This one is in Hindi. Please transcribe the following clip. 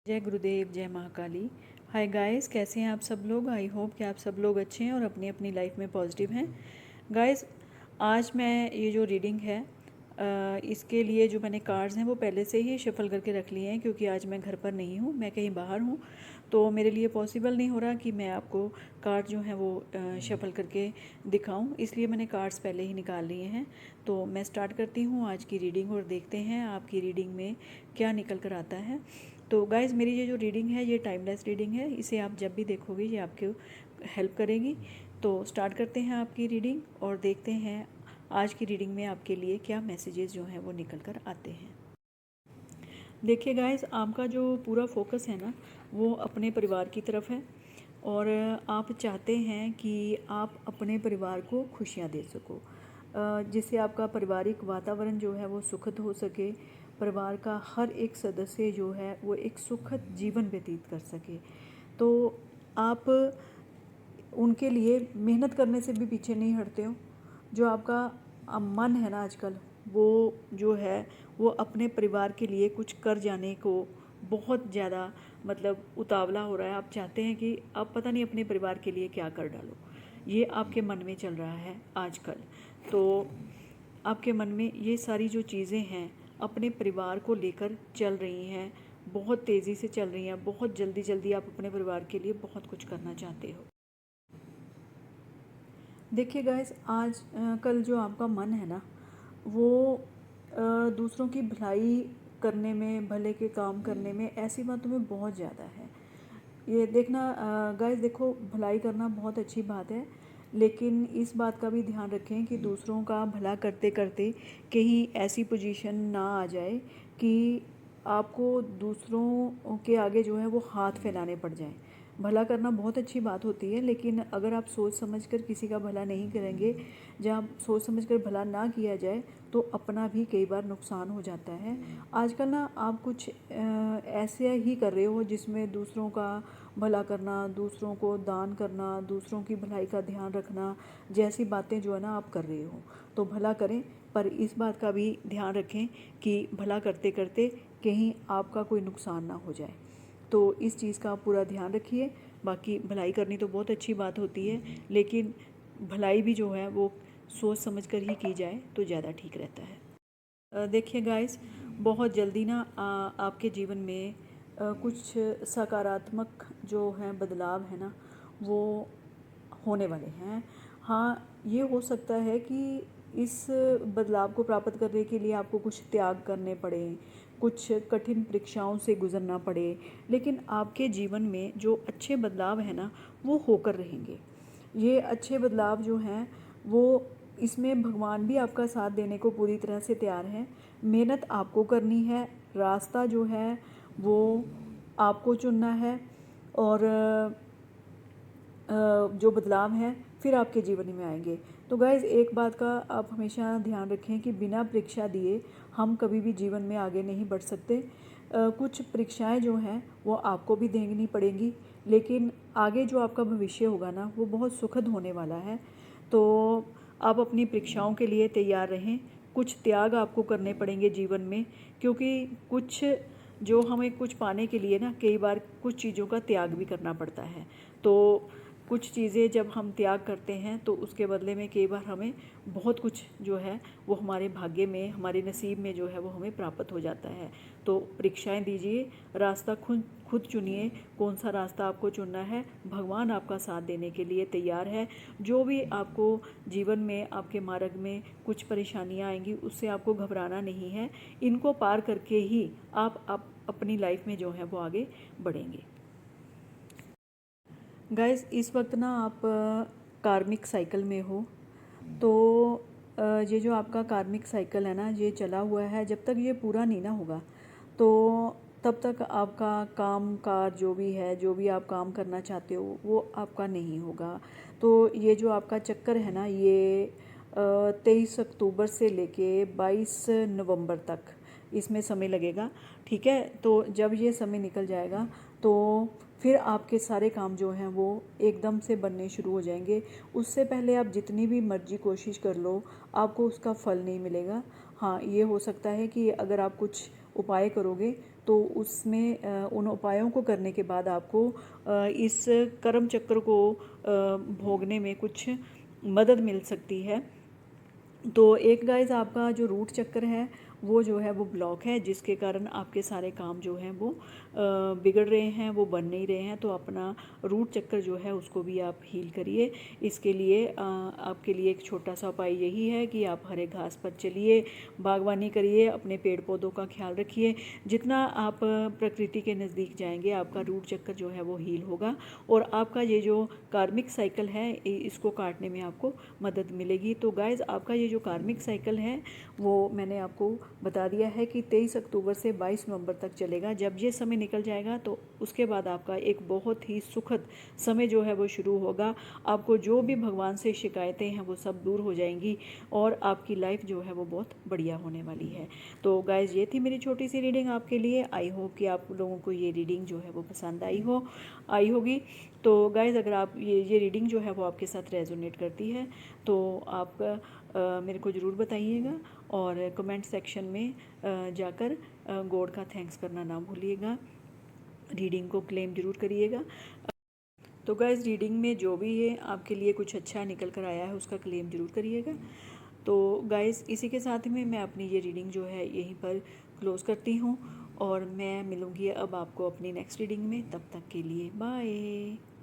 जय गुरुदेव, जय महाकाली। हाय गाइस, कैसे हैं आप सब लोग। आई होप कि आप सब लोग अच्छे हैं और अपनी अपनी लाइफ में पॉजिटिव हैं। गाइस, आज मैं ये जो रीडिंग है इसके लिए जो मैंने कार्ड्स हैं वो पहले से ही शफल करके रख लिए हैं, क्योंकि आज मैं घर पर नहीं हूँ, मैं कहीं बाहर हूँ। तो मेरे लिए पॉसिबल नहीं हो रहा कि मैं आपको कार्ड जो हैं वो शफल करके दिखाऊं, इसलिए मैंने कार्ड्स पहले ही निकाल लिए हैं। तो मैं स्टार्ट करती हूँ आज की रीडिंग और देखते हैं आपकी रीडिंग में क्या निकल कर आता है। तो गाइज़, मेरी ये जो रीडिंग है ये टाइमलेस रीडिंग है, इसे आप जब भी देखोगे ये आपको हेल्प करेगी। तो स्टार्ट करते हैं आपकी रीडिंग और देखते हैं आज की रीडिंग में आपके लिए क्या मैसेजेस जो हैं वो निकल कर आते हैं। देखिए गाइज़, आपका जो पूरा फोकस है ना वो अपने परिवार की तरफ है और आप चाहते हैं कि आप अपने परिवार को खुशियाँ दे सको, जिससे आपका पारिवारिक वातावरण जो है वो सुखद हो सके, परिवार का हर एक सदस्य जो है वो एक सुखद जीवन व्यतीत कर सके। तो आप उनके लिए मेहनत करने से भी पीछे नहीं हटते हो। जो आपका मन है ना आजकल, वो जो है वो अपने परिवार के लिए कुछ कर जाने को बहुत ज़्यादा मतलब उतावला हो रहा है। आप चाहते हैं कि आप पता नहीं अपने परिवार के लिए क्या कर डालो, ये आपके मन में चल रहा है आजकल। तो आपके मन में ये सारी जो चीज़ें हैं अपने परिवार को लेकर चल रही हैं, बहुत तेज़ी से चल रही हैं, बहुत जल्दी जल्दी आप अपने परिवार के लिए बहुत कुछ करना चाहते हो। देखिए गाइस, आज कल जो आपका मन है ना वो दूसरों की भलाई करने में, भले के काम करने में, ऐसी बातों में बहुत ज़्यादा है। ये देखना गाइस, देखो, भलाई करना बहुत अच्छी बात है, लेकिन इस बात का भी ध्यान रखें कि दूसरों का भला करते करते कहीं ऐसी पोजीशन ना आ जाए कि आपको दूसरों के आगे जो है वो हाथ फैलाने पड़ जाएं। भला करना बहुत अच्छी बात होती है, लेकिन अगर आप सोच समझकर किसी का भला नहीं करेंगे, जब सोच समझकर भला ना किया जाए तो अपना भी कई बार नुकसान हो जाता है। आजकल ना आप कुछ ऐसे ही कर रहे हो जिसमें दूसरों का भला करना, दूसरों को दान करना, दूसरों की भलाई का ध्यान रखना जैसी बातें जो है ना आप कर रहे हो। तो भला करें, पर इस बात का भी ध्यान रखें कि भला करते करते कहीं आपका कोई नुकसान ना हो जाए। तो इस चीज़ का आप पूरा ध्यान रखिए। बाकी भलाई करनी तो बहुत अच्छी बात होती है, लेकिन भलाई भी जो है वो सोच समझ कर ही की जाए तो ज़्यादा ठीक रहता है। देखिए गाइस, बहुत जल्दी ना आपके जीवन में कुछ सकारात्मक जो हैं बदलाव है ना वो होने वाले हैं। हाँ, ये हो सकता है कि इस बदलाव को प्राप्त करने के लिए आपको कुछ त्याग करने पड़े, कुछ कठिन परीक्षाओं से गुजरना पड़े, लेकिन आपके जीवन में जो अच्छे बदलाव हैं ना वो होकर रहेंगे। ये अच्छे बदलाव जो हैं वो, इसमें भगवान भी आपका साथ देने को पूरी तरह से तैयार है। मेहनत आपको करनी है, रास्ता जो है वो आपको चुनना है, और जो बदलाव हैं फिर आपके जीवन में आएंगे। तो गाइज़, एक बात का आप हमेशा ध्यान रखें कि बिना परीक्षा दिए हम कभी भी जीवन में आगे नहीं बढ़ सकते। कुछ परीक्षाएं जो हैं वो आपको भी देनी पड़ेंगी, लेकिन आगे जो आपका भविष्य होगा ना वो बहुत सुखद होने वाला है। तो आप अपनी परीक्षाओं के लिए तैयार रहें। कुछ त्याग आपको करने पड़ेंगे जीवन में, क्योंकि कुछ जो हमें कुछ पाने के लिए ना कई बार कुछ चीज़ों का त्याग भी करना पड़ता है। तो कुछ चीज़ें जब हम त्याग करते हैं तो उसके बदले में कई बार हमें बहुत कुछ जो है वो हमारे भाग्य में, हमारे नसीब में जो है वो हमें प्राप्त हो जाता है। तो परीक्षाएं दीजिए, रास्ता खुद खुद चुनिए, कौन सा रास्ता आपको चुनना है। भगवान आपका साथ देने के लिए तैयार है। जो भी आपको जीवन में, आपके मार्ग में कुछ परेशानियां आएंगी उससे आपको घबराना नहीं है। इनको पार करके ही आप अपनी लाइफ में जो है वो आगे बढ़ेंगे। गाइस, इस वक्त ना आप कार्मिक साइकिल में हो। तो ये जो आपका कार्मिक साइकिल है ना ये चला हुआ है, जब तक ये पूरा नहीं ना होगा तो तब तक आपका काम काज जो भी है, जो भी आप काम करना चाहते हो वो आपका नहीं होगा। तो ये जो आपका चक्कर है ना ये 23 अक्टूबर से लेके 22 नवंबर तक इसमें समय लगेगा। ठीक है, तो जब ये समय निकल जाएगा तो फिर आपके सारे काम जो हैं वो एकदम से बनने शुरू हो जाएंगे। उससे पहले आप जितनी भी मर्जी कोशिश कर लो आपको उसका फल नहीं मिलेगा। हाँ, ये हो सकता है कि अगर आप कुछ उपाय करोगे तो उसमें उन उपायों को करने के बाद आपको इस कर्म चक्र को भोगने में कुछ मदद मिल सकती है। तो एक गाइस आपका जो रूट चक्र है वो जो है वो ब्लॉक है, जिसके कारण आपके सारे काम जो हैं वो बिगड़ रहे हैं, वो बन नहीं रहे हैं। तो अपना रूट चक्र जो है उसको भी आप हील करिए। इसके लिए आपके लिए एक छोटा सा उपाय यही है कि आप हरे घास पर चलिए, बागवानी करिए, अपने पेड़ पौधों का ख्याल रखिए। जितना आप प्रकृति के नज़दीक जाएंगे आपका रूट चक्र जो है वो हील होगा और आपका ये जो कार्मिक साइकिल है इसको काटने में आपको मदद मिलेगी। तो गाइज़ आपका ये जो कार्मिक साइकिल है वो मैंने आपको बता दिया है कि 23 अक्टूबर से 22 नवंबर तक चलेगा। जब ये समय निकल जाएगा तो उसके बाद आपका एक बहुत ही सुखद समय जो है वो शुरू होगा। आपको जो भी भगवान से शिकायतें हैं वो सब दूर हो जाएंगी और आपकी लाइफ जो है वो बहुत बढ़िया होने वाली है। तो गाइज़ ये थी मेरी छोटी सी रीडिंग आपके लिए। आई होप कि आप लोगों को ये रीडिंग जो है वो पसंद आई होगी। तो गाइज़ अगर आप ये रीडिंग जो है वो आपके साथ रेजोनेट करती है तो आप मेरे को ज़रूर बताइएगा और कमेंट सेक्शन में जाकर गॉड का थैंक्स करना ना भूलिएगा। रीडिंग को क्लेम ज़रूर करिएगा। तो गाइज़ रीडिंग में जो भी है आपके लिए कुछ अच्छा निकल कर आया है उसका क्लेम ज़रूर करिएगा। तो गाइज़ इसी के साथ में मैं अपनी ये रीडिंग जो है यहीं पर क्लोज़ करती हूँ और मैं मिलूँगी अब आपको अपनी नेक्स्ट रीडिंग में। तब तक के लिए बाय।